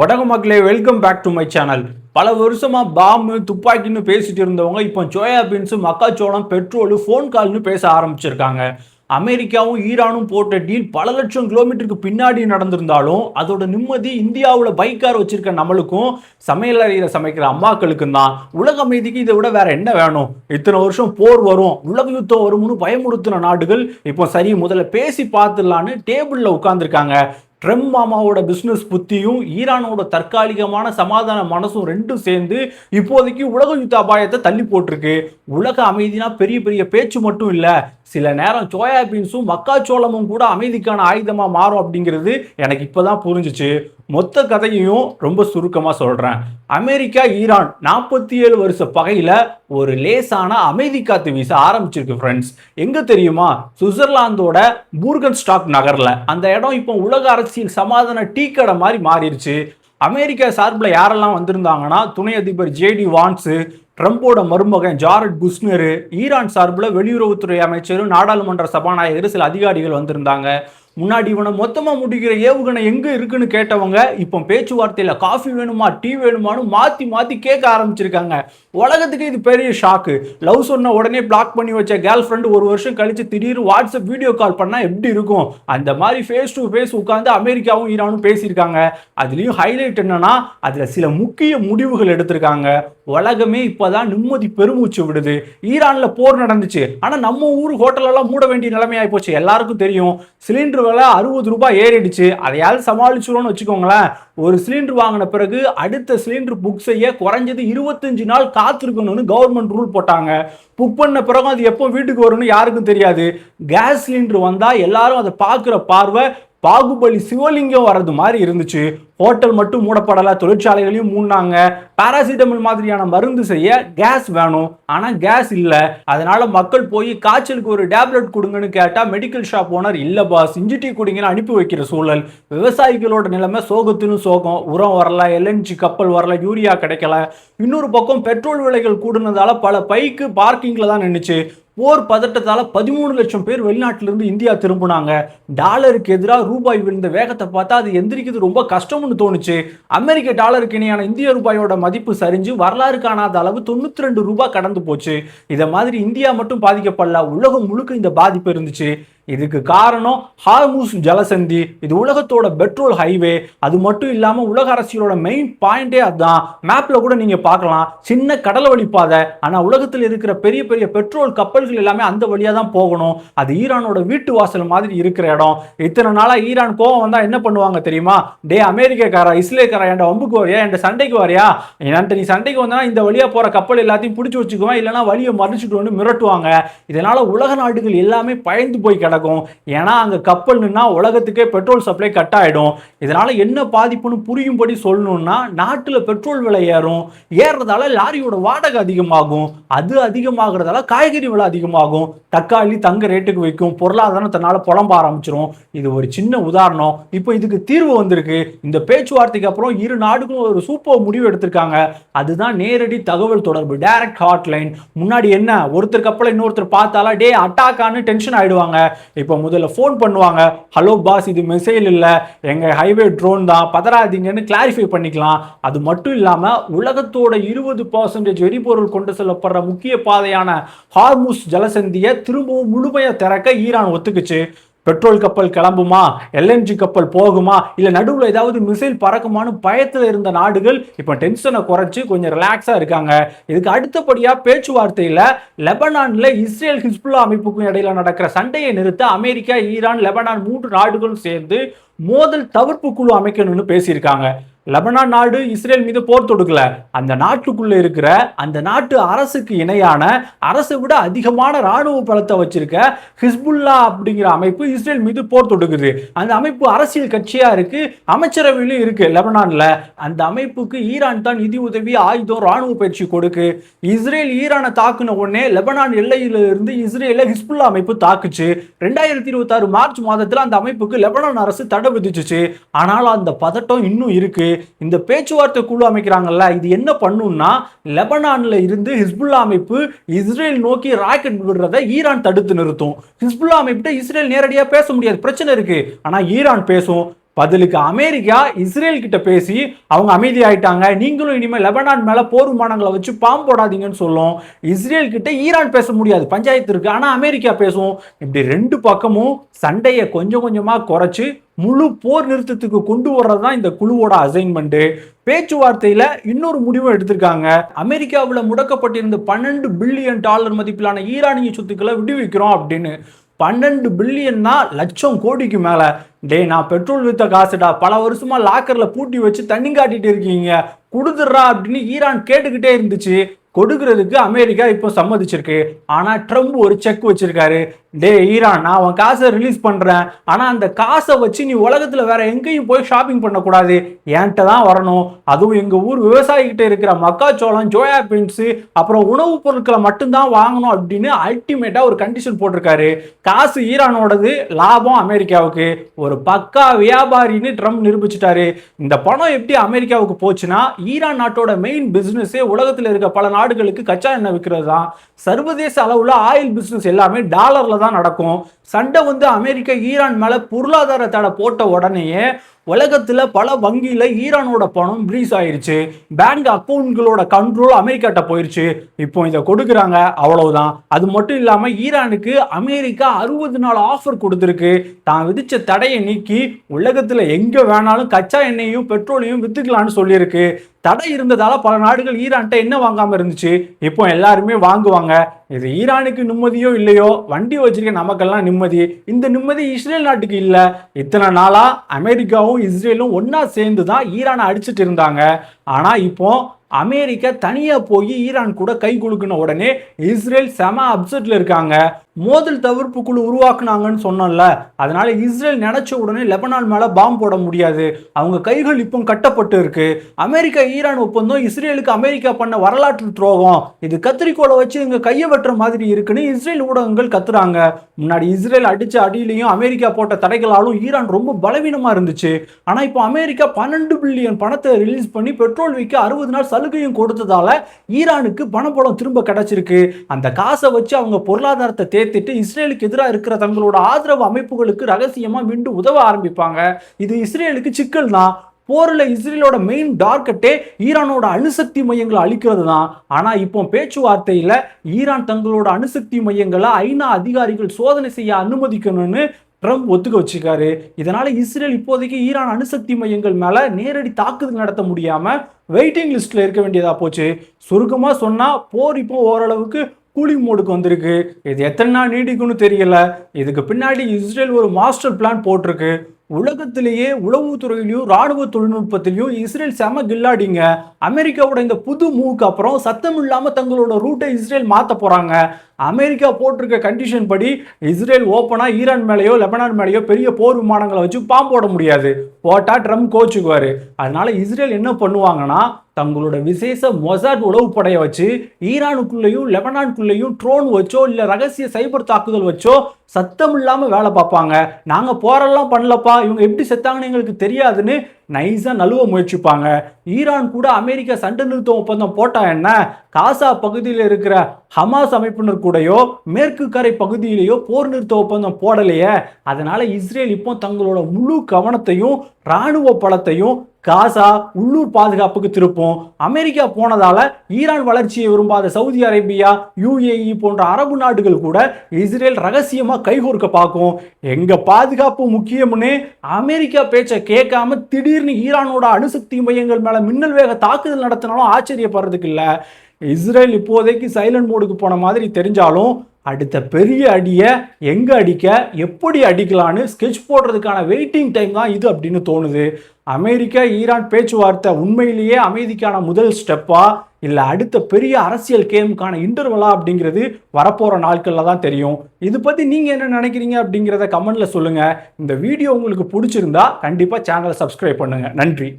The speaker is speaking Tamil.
வணக்கம் மக்களே, welcome back to my channel. பல வருஷமா பாம்பு துப்பாக்கின்னு பேசிட்டு இருந்தவங்க இப்போ சோயா பீன்ஸ், மக்காச்சோளம், பெட்ரோல், ஃபோன் கால்னு பேச ஆரம்பிச்சிருக்காங்க. அமெரிக்காவும் ஈரானும் போட்ட டீல் பல லட்சம் கிலோமீட்டருக்கு பின்னாடி நடந்திருந்தாலும் அதோட நிம்மதி இந்தியாவில் பைக்கார் வச்சிருக்க நம்மளுக்கும் சமையல் அறையில் சமைக்கிற அம்மாக்களுக்கும் தான். உலக அமைதிக்கு இதை விட வேற என்ன வேணும்? இத்தனை வருஷம் போர் வரும், உலக யுத்தம் வரும்னு பயமுறுத்தின நாடுகள் இப்போ சரி முதல்ல பேசி பார்த்துடலான்னு டேபிளில் உட்கார்ந்துருக்காங்க. ட்ரம்ப் மாமாவோட பிஸ்னஸ் புத்தியும் ஈரானோட தற்காலிகமான சமாதான மனசும் ரெண்டும் சேர்ந்து இப்போதைக்கு உலக யுத்த அபாயத்தை தள்ளி போட்டிருக்கு. உலக அமைதினா பெரிய பெரிய பேச்சு மட்டும் இல்லை, சில நேரம் சோயா பீன்ஸும் மக்காச்சோளமும் கூட அமைதிக்கான ஆயுதமா மாறும் அப்படிங்கிறது எனக்கு இப்போதான் புரிஞ்சிச்சு. மொத்த கதையையும் ரொம்ப சுருக்கமாக சொல்கிறேன். அமெரிக்கா ஈரான் 47 வருஷ பகையில் ஒரு லேசான அமைதி காத்து வீச ஆரம்பிச்சிருக்கு ஃப்ரெண்ட்ஸ். எங்கே தெரியுமா? சுவிட்சர்லாந்தோட பூர்கன் ஸ்டாக் நகரில். அந்த இடம் இப்போ உலக அரசியல் சமாதான டீ கடை மாதிரி மாறிடுச்சு. அமெரிக்கா சார்பில் யாரெல்லாம் வந்திருந்தாங்கன்னா, துணை அதிபர் ஜேடி வான்ஸு, ட்ரம்போட மருமகன் ஜாரட் குஷ்னரு, ஈரான் சார்பில் வெளியுறவுத்துறை அமைச்சரும் நாடாளுமன்ற சபாநாயகர், சில அதிகாரிகள் வந்திருந்தாங்க. முன்னாடி இவனை மொத்தமாக முடிக்கிற ஏவுகணை எங்கே இருக்குன்னு கேட்டவங்க இப்போ பேச்சுவார்த்தையில் காஃபி வேணுமா டீ வேணுமான்னு மாற்றி மாற்றி கேட்க ஆரம்பிச்சிருக்காங்க. உலகத்துக்கு இது பெரிய ஷாக்கு. லவ் சொன்ன உடனே பிளாக் பண்ணி வச்ச கேர்ள் ஃப்ரெண்டு ஒரு வருஷம் கழிச்சு திடீர்னு வாட்ஸ்அப் வீடியோ கால் பண்ணால் எப்படி இருக்கும்? அந்த மாதிரி ஃபேஸ் டு ஃபேஸ் உட்காந்து அமெரிக்காவும் ஈரானும் பேசியிருக்காங்க. அதுலேயும் ஹைலைட் என்னன்னா, அதில் சில முக்கிய முடிவுகள் எடுத்திருக்காங்க. உலகமே இப்போதான் நிம்மதி பெருமூச்சு விடுது. ஈரானில் போர் நடந்துச்சு, ஆனால் நம்ம ஊர் ஹோட்டலெல்லாம் மூட வேண்டிய நிலைமை ஆகிப்போச்சு. எல்லாருக்கும் தெரியும். சிலிண்டர் விலை 60 ரூபாய் ஏறிடுச்சு. அதையாவது சமாளிச்சிடும்னு வச்சுக்கோங்களேன். ஒரு சிலிண்டர் வாங்கின பிறகு அடுத்த சிலிண்டர் புக் செய்ய குறைஞ்சது 25 நாள் காத்திருக்கணும்னு கவர்மெண்ட் ரூல் போட்டாங்க. புக் பண்ண பிறகு அது எப்போ வீட்டுக்கு வரும்னு யாருக்கும் தெரியாது. கேஸ் சிலிண்டர் வந்தால் எல்லாரும் அதை பார்க்குற பார்வை பாகுபலி சிவலிங்கம் வர்றது மாதிரி இருந்துச்சு. ஹோட்டல் மட்டும் மூடப்படலை, தொழிற்சாலைகளையும் மூடினாங்க. பாராசிட்டமல் மாதிரியான மருந்து செய்ய கேஸ் வேணும், ஆனால் கேஸ் இல்லை. அதனால மக்கள் போய் காய்ச்சலுக்கு ஒரு டேப்லெட் கொடுங்கன்னு கேட்டால் மெடிக்கல் ஷாப் ஓனர் இல்லை பாஸ் இஞ்சி டீ குடிங்கன்னு அனுப்பி வைக்கிற சூழல். விவசாயிகளோட நிலைமை சோகத்தின்னு சோகம். உரம் வரல, எல்என்ஜி கப்பல் வரல, யூரியா கிடைக்கல. இன்னொரு பக்கம் பெட்ரோல் விலைகள் கூடுனதால பல பைக்கு பார்க்கிங்ல தான் நின்றுச்சு. போர் பதட்டத்தால் 13 லட்சம் பேர் வெளிநாட்டிலிருந்து இந்தியா திரும்பினாங்க. டாலருக்கு எதிராக ரூபாய் விழுந்த வேகத்தை பார்த்தா அது எந்திரிக்கிறது ரொம்ப கஷ்டம்னு தோணுச்சு. அமெரிக்க டாலருக்கு இணையான இந்திய ரூபாயோட மதிப்பு சரிஞ்சு வரலாறு காணாத அளவு 92 ரூபாய் கடந்து போச்சு. இதை மாதிரி இந்தியா மட்டும் பாதிக்கப்படல, உலகம் முழுக்க இந்த பாதிப்பு இருந்துச்சு. இதுக்கு காரணம் ஹார்முஸ் ஜலசந்தி. இது உலகத்தோட பெட்ரோல் ஹைவே. அது மட்டும் இல்லாமல் உலக அரசியலோட மெயின் பாயிண்டே அதுதான். மேப்ல கூட நீங்க பார்க்கலாம், சின்ன கடல் வழி பாதை. ஆனால் உலகத்தில் இருக்கிற பெரிய பெரிய பெட்ரோல் கப்பல்கள் எல்லாமே அந்த வழியாக தான் போகணும். அது ஈரானோட வீட்டு வாசல் மாதிரி இருக்கிற இடம். இத்தனை நாளாக ஈரான் கோவம் வந்தால் என்ன பண்ணுவாங்க தெரியுமா? டே அமெரிக்காரா, இஸ்ரேல்காரா, என் வம்புக்கு வரையா, என் சண்டைக்கு வரையா, என்கிட்ட நீ சண்டைக்கு வந்தா இந்த வழியாக போகிற கப்பல் எல்லாத்தையும் பிடிச்சி வச்சுக்குவேன், இல்லைனா வழியை மறிச்சுட்டு வந்து மிரட்டுவாங்க. இதனால உலக நாடுகள் எல்லாமே பயந்து போய் கிடக்கும். ஏன்னா அங்க கப்பல் நின்னா உலகத்துக்கே பெட்ரோல் சப்ளை கட் ஆயிடும். இதனால என்ன பாதிப்புன்னு புரியும்படி சொல்லணும்னா, நாட்டுல பெட்ரோல் விலை ஏறும். ஏறதால லாரியோட வாடகை அதிகமாகும். அது அதிகமாகிறதால காய்கறி விலை அதிகமாகும். தக்காளி தங்க ரேட்டுக்கு வைக்கும். பொருளாதாரம் தன்னால புலம்ப ஆரம்பிச்சிடும். இது ஒரு சின்ன உதாரணம். இப்போ இதுக்கு தீர்வு வந்திருக்கு. இந்த பேச்சுவார்த்தைக்கு அப்புறம் இரு நாடுகளும் ஒரு சூப்பர் முடிவு எடுத்திருக்காங்க. அதுதான் நேரடி தகவல் தொடர்பு, டைரக்ட் ஹாட்லைன். முன்னாடி என்ன, ஒருத்தர் கப்பலை இன்னொருத்தர் பார்த்தாலா டே அட்டாக்கான்னு டென்ஷன் ஆயிடுவாங்க. இப்போ முதல்ல ஃபோன் பண்ணுவாங்க, ஹலோ பாஸ் இது மிசைல் இல்லை, எங்கள் ஹைவே ட்ரோன் தான், பதறாதீங்கன்னு கிளாரிஃபை பண்ணிக்கலாம். அது மட்டும் இல்லாமல் உலகத்தோட 20% எரிபொருள் கொண்டு செல்லப்படுற முக்கிய பாதையான ஹார்முஸ் ஜலசந்தியை திரும்பவும் முழுமையாக திறக்க ஈரான் ஒத்துக்குச்சு. பெட்ரோல் கப்பல் கிளம்புமா, எல்என்ஜி கப்பல் போகுமா, இல்லை நடுவில் ஏதாவது மிசைல் பறக்குமான்னு பயத்தில் இருந்த நாடுகள் இப்போ டென்ஷனை குறைச்சி கொஞ்சம் ரிலாக்ஸாக இருக்காங்க. இதுக்கு அடுத்தபடியாக பேச்சுவார்த்தையில் லெபனானில் இஸ்ரேல் ஹிஸ்புல்லா அமைப்புக்கும் இடையில நடக்கிற சண்டையை நிறுத்த அமெரிக்கா, ஈரான், லெபனான் 3 நாடுகளும் சேர்ந்து மோதல் தவிர்ப்பு குழு அமைக்கணும்னு பேசியிருக்காங்க. லெபனான் நாடு இஸ்ரேல் மீது போர் தொடுக்கல. அந்த நாட்டுக்குள்ள இருக்கிற அந்த நாட்டு அரசுக்கு இணையான, அரசை விட அதிகமான ராணுவ பலத்தை வச்சிருக்க ஹிஸ்புல்லா அப்படிங்கிற அமைப்பு இஸ்ரேல் மீது போர் தொடுக்குது. அந்த அமைப்பு அரசியல் கட்சியா இருக்கு, அமைச்சரவையிலும் இருக்கு லெபனான்ல. அந்த அமைப்புக்கு ஈரான் தான் நிதி உதவி, ஆயுதம், ராணுவ பயிற்சி கொடுக்கு. இஸ்ரேல் ஈரானை தாக்குன உடனே லெபனான் எல்லையில இருந்து இஸ்ரேல ஹிஸ்புல்லா அமைப்பு தாக்குச்சு. 2026 மார்ச் மாதத்தில் அந்த அமைப்புக்கு லெபனான் அரசு தடை விதிச்சுச்சு. ஆனால் அந்த பதட்டம் இன்னும் இருக்கு. இந்த பேச்சுவார்த்தை குழு அமைக்கிறாங்கல்ல, இது என்ன பண்ணும்னா, லெபனான்ல இருந்து ஹிஸ்புல்லா அமைப்பு இஸ்ரேல் நோக்கி ராக்கெட் விடுறதை ஈரான் தடுத்து நிறுத்தும். ஹிஸ்புல்லா அமைப்பு இஸ்ரேல் நேரடியாக பேச முடியாது, பிரச்சனை இருக்கு. ஆனா ஈரான் பேசும். பதிலுக்கு அமெரிக்கா இஸ்ரேல் கிட்ட பேசி அவங்க அமைதி ஆயிட்டாங்க, நீங்களும் இனிமேல் லெபனான் மேல போர் விமானங்களை வச்சு பாம்பு போடாதீங்கன்னு சொல்லும். இஸ்ரேல் கிட்ட ஈரான் பேச முடியாது, பஞ்சாயத்து இருக்கு, ஆனா அமெரிக்கா பேசும். இப்படி ரெண்டு பக்கமும் சண்டையை கொஞ்சம் கொஞ்சமா குறைச்சு முழு போர் நிறுத்தத்துக்கு கொண்டு வர்றதுதான் இந்த குழுவோட அசைன்மெண்ட். பேச்சுவார்த்தையில இன்னொரு முடிவும் எடுத்திருக்காங்க. அமெரிக்காவில் முடக்கப்பட்டிருந்த $12 பில்லியன் மதிப்பிலான ஈரானிய சொத்துக்களை விடுவிக்கிறோம் அப்படின்னு. 12 பில்லியன்னா லட்சம் கோடிக்கு மேல. நான் பெட்ரோல் வித்த காசுடா, பல வருஷமா லாக்கர்ல பூட்டி வச்சு தண்ணி காட்டிட்டு இருக்கீங்க, கொடுத்துடுறா அப்படின்னு ஈரான் கேட்டுக்கிட்டே இருந்துச்சு. கொடுக்கறதுக்கு அமெரிக்கா இப்போ சம்மதிச்சிருக்கு. ஆனா ட்ரம்ப் ஒரு செக் வச்சிருக்காரு. ஈரான், நான் உன் காசை ரிலீஸ் பண்றேன், ஆனா அந்த காசை வச்சு நீ உலகத்துல வேற எங்கேயும் போய் ஷாப்பிங் பண்ணக்கூடாது, என்கிட்ட தான் வரணும். அதுவும் எங்க ஊர் விவசாயிகிட்ட இருக்கிற மக்காச்சோளம், ஜோயா பீன்ஸ், அப்புறம் உணவுப் பொருட்களை மட்டும்தான் வாங்கணும் அப்படின்னு அல்டிமேட்டா ஒரு கண்டிஷன் போட்டிருக்காரு. காசு ஈரானோடது, லாபம் அமெரிக்காவுக்கு. ஒரு பக்கா வியாபாரின்னு ட்ரம்ப் நிரூபிச்சிட்டாரு. இந்த பணம் எப்படி அமெரிக்காவுக்கு போச்சுன்னா, ஈரான் நாட்டோட மெயின் பிசினஸே உலகத்தில் இருக்க பல நாடுகளுக்கு கச்சா எண்ணெய் விற்கிறது தான். சர்வதேச அளவுல ஆயில் பிசினஸ் எல்லாமே டாலர்ல தான் நடக்கும். சண்டை வந்து அமெரிக்கா ஈரான் மேல பொருளாதார தடை போட்ட உடனேயே உலகத்துல பல வங்கியில ஈரானோட பணம் ப்ரீஸ் ஆயிருச்சு. பேங்க் அக்கௌண்ட்களோட கண்ட்ரோல் அமெரிக்காட்ட போயிருச்சு. இப்போ இதை கொடுக்குறாங்க, அவ்வளவுதான். அது மட்டும் இல்லாம ஈரானுக்கு அமெரிக்கா 60 நாள் ஆஃபர் கொடுத்துருக்கு. தான் விதிச்ச தடையை நீக்கி உலகத்துல எங்க வேணாலும் கச்சா எண்ணெயையும் பெட்ரோலையும் வித்துக்கலாம்னு சொல்லியிருக்கு. தடை இருந்ததால பல நாடுகள் ஈரான்ட்ட என்ன வாங்காம இருந்துச்சு, இப்போ எல்லாருமே வாங்குவாங்க. இது ஈரானுக்கு நிம்மதியோ இல்லையோ, வண்டி வச்சிருக்க நமக்கெல்லாம் நிம்மதி. இந்த நிம்மதி இஸ்ரேல் நாட்டுக்கு இல்ல. இத்தனை நாளா அமெரிக்காவும் இஸ்ரேலும் ஒன்னா சேர்ந்து தான் ஈரானை அடிச்சுட்டு இருந்தாங்க. ஆனா இப்போ அமெரிக்கா தனியா போய் ஈரான் கூட கை குலுக்கின உடனே இஸ்ரேல் செம அப்செட்ல இருக்காங்க. மோதல் தவிர்ப்பு குழு உருவாக்குனாங்கன்னு சொன்னோம்ல, அதனால இஸ்ரேல் நினைச்ச உடனே லெபனான் மேல பாம்பு போட முடியாது. அவங்க கைகள் இப்போ கட்டப்பட்டு இருக்கு. அமெரிக்கா ஈரான் ஒப்பந்தம் இஸ்ரேலுக்கு அமெரிக்கா பண்ண வரலாற்று துரோகம், இது கத்திரிக்கோளை வச்சு இங்க கையை வெட்டுற மாதிரி இருக்குன்னு இஸ்ரேல் ஊடகங்கள் கத்துறாங்க. முன்னாடி இஸ்ரேல் அடிச்ச அடியிலையும் அமெரிக்கா போட்ட தடைகளாலும் ஈரான் ரொம்ப பலவீனமா இருந்துச்சு. ஆனா இப்போ அமெரிக்கா 12 பில்லியன் பணத்தை ரிலீஸ் பண்ணி பெட்ரோல் விற்க 60 நாள் சலுகையும் கொடுத்ததால ஈரானுக்கு பணப்படம் திரும்ப கிடைச்சிருக்கு. அந்த காசை வச்சு அவங்க பொருளாதாரத்தை தேத்திட்டு இஸ்ரேலுக்கு எதிராக இருக்கிற தங்களோட ஆதரவு அமைப்புகளுக்கு ரகசியமா மீண்டும் உதவ ஆரம்பிப்பாங்க. இது இஸ்ரேலுக்கு சிக்கல் தான். போர்ல இஸ்ரேலோட மெயின் டார்கெட்டே ஈரானோட அணுசக்தி மையங்களை அழிக்கிறது தான். ஆனா இப்போ பேச்சுவார்த்தையில ஈரான் தங்களோட அணுசக்தி மையங்களை ஐநா அதிகாரிகள் சோதனை செய்ய அனுமதிக்கணும்னு ட்ரம்ப் ஒத்துக்க வச்சிருக்காரு. இதனால இஸ்ரேல் இப்போதைக்கு ஈரான் அணுசக்தி மையங்கள் மேல நேரடி தாக்குதல் நடத்த முடியாம வெயிட்டிங் லிஸ்ட்ல இருக்க வேண்டியதா போச்சு. சுருக்கமா சொன்னா போர் இப்போ ஓரளவுக்கு கூலிங் மோடுக்கு வந்திருக்கு. இது எத்தனை நாள் நீடிக்கும்னு தெரியல. இதுக்கு பின்னாடி இஸ்ரேல் ஒரு மாஸ்டர் பிளான் போட்டிருக்கு. உலகத்திலேயே உளவுத்துறையிலையும் ராணுவ தொழில்நுட்பத்திலையும் இஸ்ரேல் செம கில்லாடிங்க. அமெரிக்காவோட இந்த புது மூவுக்கு அப்புறம் சத்தம் இல்லாம தங்களோட ரூட்டை இஸ்ரேல் மாத்த போறாங்க. அமெரிக்கா போட்டிருக்க கண்டிஷன் படி இஸ்ரேல் ஓப்பனா ஈரான் மேலேயோ லெபனான் மேலேயோ பெரிய போர் விமானங்களை வச்சு பாம்பு போட முடியாது. போட்டா ட்ரம்ப் கோச்சுக்குவாரு. அதனால இஸ்ரேல் என்ன பண்ணுவாங்கன்னா, தங்களோட விசேஷ மொசாட் உளவு படையை வச்சு ஈரானுக்குள்ளேயும் லெபனானுக்குள்ளேயும் ட்ரோன் வச்சோ இல்ல ரகசிய சைபர் தாக்குதல் வச்சோ சத்தம் இல்லாம வேலை பார்ப்பாங்க. நாங்க போரெல்லாம் பண்ணலப்பா, இவங்க எப்படி செத்தாங்கன்னு எங்களுக்கு தெரியாதுன்னு நைஸா நழுவ முயற்சிப்பாங்க. ஈரான் கூட அமெரிக்கா சண்டை நிறுத்த ஒப்பந்தம் போட்டா என்ன, காசா பகுதியில் இருக்கிற ஹமாஸ் அமைப்பினர் கூடயோ மேற்கு கரை பகுதியிலேயோ போர் நிறுத்த ஒப்பந்தம் போடலையே. அதனால இஸ்ரேல் இப்போ தங்களோட முழு கவனத்தையும் ராணுவ பலத்தையும் காசா உள்ளூர் பாதுகாப்புக்கு திருப்பும். அமெரிக்கா போனதால ஈரான் வளர்ச்சியை விரும்பாத சவுதி அரேபியா, UAE போன்ற அரபு நாடுகள் கூட இஸ்ரேல் ரகசியமா கைகோர்க்க பார்க்கும். எங்க பாதுகாப்பு முக்கியம்னு அமெரிக்கா பேச்சை கேட்காம திடீர்னு ஈரானோட அணுசக்தி மையங்கள் மேல மின்னல் வேக தாக்குதல் நடத்தினாலும் ஆச்சரியப்படுறதுக்கு இல்ல. இஸ்ரேல் இப்போதைக்கு சைலண்ட் மோடுக்கு போன மாதிரி தெரிஞ்சாலும் அடுத்த பெரிய அடியை எங்க அடிக்க, எப்படி அடிக்கலான்னு ஸ்கெட்ச் போடுறதுக்கான வெயிட்டிங் டைம் தான் இது அப்படின்னு தோணுது. அமெரிக்கா ஈரான் பேச்சுவார்த்தை உண்மையிலேயே அமைதிக்கான முதல் ஸ்டெப்பா இல்ல அடுத்த பெரிய அரசியல் கேமுக்கான இன்டர்வலா அப்படிங்கிறது வரப்போற நாட்கள்ல தான் தெரியும். இது பத்தி நீங்க என்ன நினைக்கிறீங்க அப்படிங்கிறத கமெண்ட்ல சொல்லுங்க. இந்த வீடியோ உங்களுக்கு பிடிச்சிருந்தா கண்டிப்பா சேனலை சப்ஸ்கிரைப் பண்ணுங்க. நன்றி.